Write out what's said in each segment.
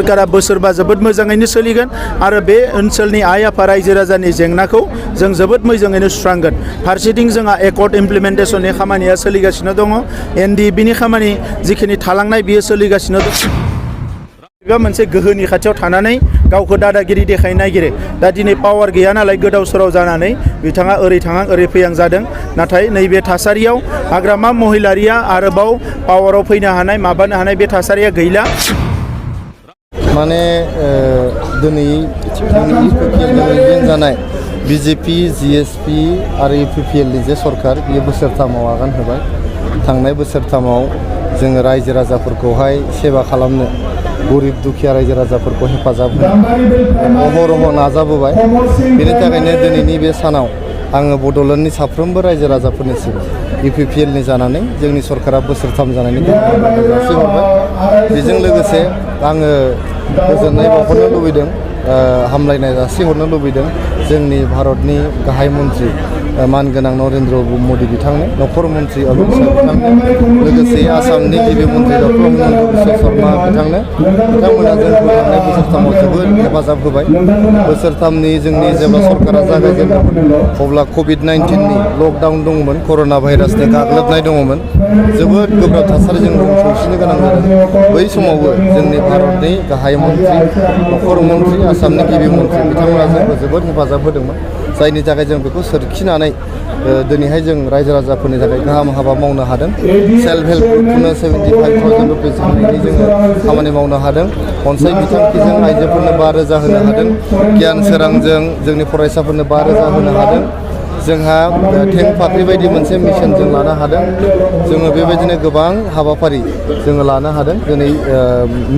सरकारा बोसोरबा जोबोद मोजाङैनो सोलिगोन आरो बे ओनसोलनि आइ आफा रायजो राजानि जेंनाखौ जों जोबोद मोजाङैनो सुस्रांगोन। फारसेथिं जोंहा एकर्ड इमप्लिमेन्टेसननि खामानिया सोलिगासिनो दङ, NDBनि खामानि जिखिनि थालांनाय बियो सोलिगासिनो दं। बा मोनसे गोहोनि खाथियाव थानानै गावखौ दादागिरि देखायनो नागिरो। दा दिनै पावार गैया नालाय गोदाव सोराव जानानै बिथाङा ओरै थाङां ओरै फैयां जादों। नाथाय नैबे थासारियाव हाग्रामा महिलारिया आरोबाव पावाराव फैनो हानाय माबानो हानाय बे थासारिया गैला। माने दिनै जानाय BJP, GSP आरो UPPLनि जे सरकार बियो बोसोरथामाव आगान होबाय। थांनाय बोसोरथामाव जोङो रायजो राजाफोरखौहाय सेवा खालामनो, गरिब दुखिया रायजो राजाफोरखौ हेफाजाब होनो अहरह नाजाबोबाय। बेनि थाखायनो दिनैनि बे सानाव आङो बड'लेण्डनि साफ्रोमबो रायजो राजाफोरनिसिम UPPLनि जानानै जोंनि सरकारा बोसोरथाम जानायनि जासिहरबाय। बेजों लोगोसे आङो गोजोननाय बावहरनो लुबैदों, हामलायनाय जासिहरनो लुबैदों जोंनि भारतनि गाहाय मन्त्रि मानगोनां नरेन्द्र मदि बिथांनो, नखर मन्त्रि अमित शाह बिथांनो, लोगोसे आसामनि गिबि मन्त्रि डक्टर हिमन्त बिश्व शर्मा बिथांनो। बिथांमोना जोंखौ थांनाय बोसोरथामाव जोबोद हेफाजाब होबाय। बोसोरथामनि जोंनि जेब्ला सरकारा जागायजेनदोंमोन अब्ला कभिड-19नि लकडाउन दङमोन, कर'ना भाइरासनि गाग्लोबनाय दङमोन। जोबोद गोब्राब थासारिजों जों सौसिनो गोनां जादों। बै समावबो जोंनि भारतनि गाहाय मन्त्रि, नखर मन्त्रि, आसामनि गिबि मन्त्रि बिथांमोना जोंखौ जोबोद हेफाजाब होदोंमोन। जायनि थाखाय जों बेखौ सोरखिनानै दिनैहाय जों रायजो राजाफोरनि थाखाय गाहाम हाबा मावनो हादों। सेल्फ हेल्प ग्रुपनो 75,000 रुपिस होनायनि जोङो खामानि मावनो हादों। अनसाय बिथांखिजों आइजोफोरनो 5,000 होनो हादों। गियान सोरांजों जोंनि फरायसाफोरनो 5,000 होनो हादों। जोंहा थें फाख्रि बायदि मोनसे मिशन जों लानो हादों। जोङो बेबायदिनो गोबां हाबाफारि जोङो लानो हादों। दिनै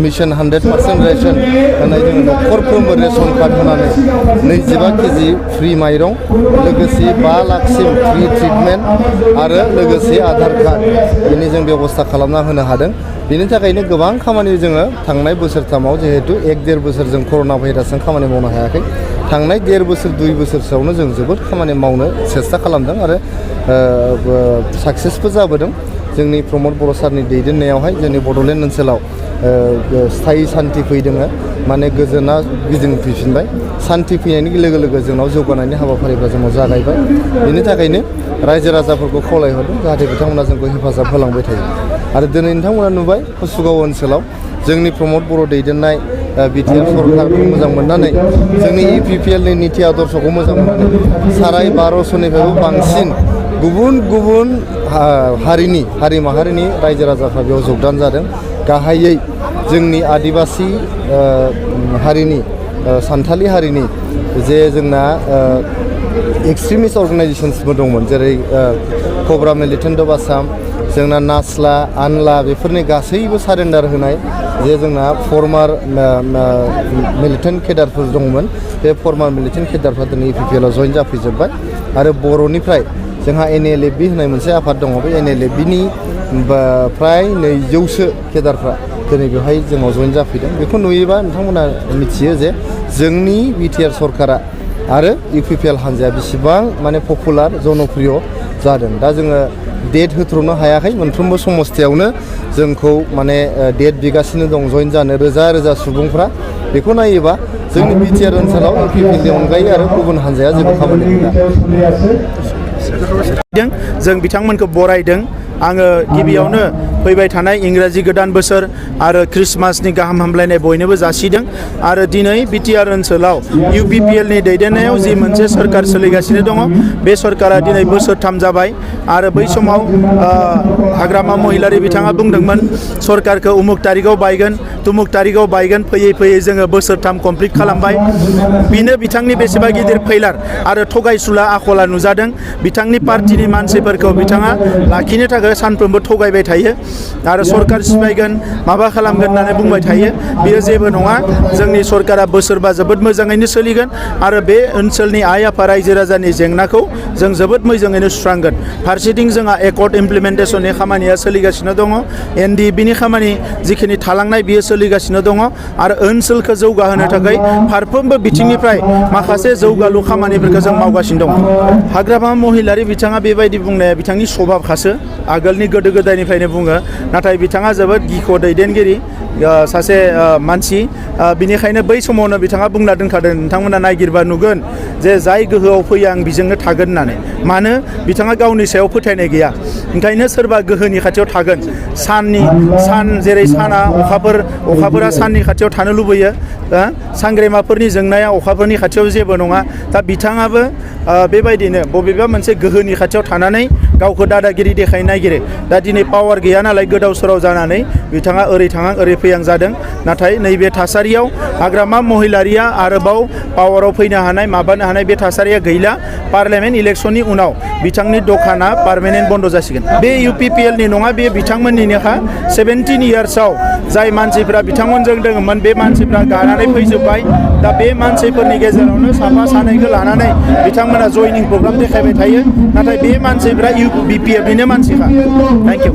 मिशन 100% रेशन होनाय जोङो नखरफ्रोमबो रेशन कार्ड होनानै 25 केजि फ्रि माइरं, लोगोसे 5 लाखसिम फ्रि ट्रिटमेन्ट आरो लोगोसे आधार कार्ड बेनि जों बेबस्था खालामना होनो हादों। बेनि थाखायनो गोबां खामानि जोङो थांनाय बोसोरथामाव, जिहेतु 1-1.5 बोसोर जों कर'ना भाइरासजों खामानि मावनो हायाखै, थांनाय 1.5 बोसोर 2 बोसोरसोआवनो जों जोबोद खामानि मावनो सेस्था खालामदों आरो साक्सेसबो जाबोदों। जोंनि प्रमद बर' सारनि दैदेननायावहाय जोंनि बड'लेण्ड ओनसोलाव स्थायि सान्थि फैदों, माने गोजोना गिदिंफैफिनबाय। सान्थि फैनायनि लोगो लोगो जोंनाव जौगानायनि हाबाफारिफ्रा जोंनाव जागायबाय। बेनि थाखायनो रायजो राजाफोरखौ खावलायहरदों जाहाथे बिथांमोना जोंखौ हेफाजाब होलांबाय थायो। आरो दिनै नोंथांमोना नुबाय कसुगाव ओनसोलाव जोंनि प्रमद बर' दैदेननाय BTR सरकारखौ मोजां मोननानै, जोंनि UPPLनि निति आदर्शखौ मोजां मोननानै 1250निफ्रायबो बांसिन गुबुन गुबुन हारि माहारिनि रायजो राजाफ्रा बेयाव जगदान जादों। गाहायै जोंनि आदिबासि हारिनि, सान्थालि हारिनि जे जोंना एक्सट्रिमिस्ट अर्गानाइजेसन्सबो दंमोन, जेरै कब्रा मिलिटेन्ट अफ आसाम, जोंना नासला, आनला, बेफोरनि गासैबो सारेन्डार होनाय जे जोंना फर्मार मिलिटेन्ट केडारफोर दंमोन। बे फर्मार मिलिटेन्ट केडारफ्रा दिनै UPPLआव जइन जाफैजोब्बाय। आरो बर'निफ्राय जोंहा NLFB होननाय मोनसे आफाद दङ। बे NLFBनि फ्राय 200सो केडारफ्रा दिनै बेवहाय जोंनाव जइन जाफैदों। बेखौ नुयोबा नोंथांमोना मिथियो जे जोंनि BTR सरकारा आरो UPPL हान्जाया बेसेबां माने पपुलार, जनप्रिय जादों। दा जोङो डेट होथ्र'नो हायाखै। मोनफ्रोमबो समस्थियावनो जोंखौ माने डेट बिगासिनो दं जइन जानो रोजा रोजा सुबुंफ्रा। बेखौ नायोबा जोंनि BTR ओनसोलाव UPPLनि अनगायै आरो गुबुन हान्जाया जेबो खामानि गैया। जों बिथांमोनखौ बरायदों। आङो गिबियावनो फैबाय थानाय इंराजि गोदान बोसोर आरो क्रिसमासनि गाहाम हामलायनाय बयनोबो जासिदों। आरो दिनै BTR ओनसोलाव UPPLनि दैदेननायाव जि मोनसे सरकार सोलिगासिनो दङ, बे सरकारा दिनै बोसोरथाम जाबाय। आरो बै समाव हाग्रामा महिलारि बिथाङा बुंदोंमोन सरकारखौ उमुक तारिखआव बायगोन, तुमुक तारिखआव बायगोन। फैयै फैयै जोङो बोसोरथाम कमप्लिट खालामबाय। बेनो बिथांनि बेसेबा गिदिर फैलार आरो थगायसुला आखला नुजादों। बिथांनि पार्टिनि मानसिफोरखौ बिथाङा लाखिनो थाखाय सानफ्रोमबो थगायबाय थायो आरो सरकार सिफायगोन, माबा खालामगोन होननानै बुंबाय थायो। बेयो जेबो नङा। जोंनि सरकारा बोसोरबा जोबोद मोजाङैनो सोलिगोन आरो बे ओनसोलनि आइ आफा रायजो राजानि जेंनाखौ जों जोबोद मोजाङैनो सुस्रांगोन। फारसेथिं जोंहा एकर्ड इमप्लिमेन्टेसननि खामानिया सोलिगासिनो दङ, NDBनि खामानि जिखिनि थालांनाय बियो सोलिगासिनो दङ आरो ओनसोलखौ जौगाहोनो थाखाय फारफ्रोमबो बिथिंनिफ्राय माखासे जौगालु खामानिफोरखौ जों मावगासिनो दङ। हाग्रामा महिलारि बिथाङा बे बेबायदि बुंनाया बिथांनि स्वभाबखासो आगोलनि गोदो गोदायनिफ्रायनो बुङो नाथाय बिथाङा जोबोद गिख' दैदेनगिरि सासे मानसि बिनिखायनो बै समावनो बिथाङा बुंना दोनखादों नोंथांमोना नायगिरबा नुगोन जे जाय गोहोआव फैयो आं बिजोंनो थागोन होननानै मानो बिथाङा गावनि सायाव फोथायनाय गैया ओंखायनो सोरबा गोहोनि खाथियाव थागोन सान जेरै साना अखाफोरा साननि खाथियाव थानो लुबैयो सांग्रेमाफोरनि जोंनाया अखाफोरनि खाथियाव जेबो नङा दा बिथाङाबो बेबायदिनो बबेबा मोनसे गोहोनि खाथियाव थानानै गावखौ दादागिरि देखायनो नागिरो दा दिनै पावार गैया नालाय गोदाव सोराव जानानै बिथाङा ओरै थाङां ओरै फैयां जादों नाथाय नैबे थासारियाव हाग्रामा महिलारिया आरोबाव पावाराव फैनो हानाय माबानो हानाय बे थासारिया गैला पार्लियामेन्ट इलेक्सननि उनाव बिथांनि दखाना पार्मानेन्ट बन्द जासिगोन बे UPPL नि नङा बे बिथांमोननिनोखा 17 इयार्सआव जाय मानसिफ्रा बिथांमोनजों दङमोन बे मानसिफ्रा गानानै फैजोब्बाय दा बे मानसिफोरनि गेजेरावनो साफा सानैखौ लानानै बिथांमोना जयनिं प्रग्राम देखायबाय थायो नाथाय बे मानसिफ्रा UPPL निनो मानसिखा थेंक इउ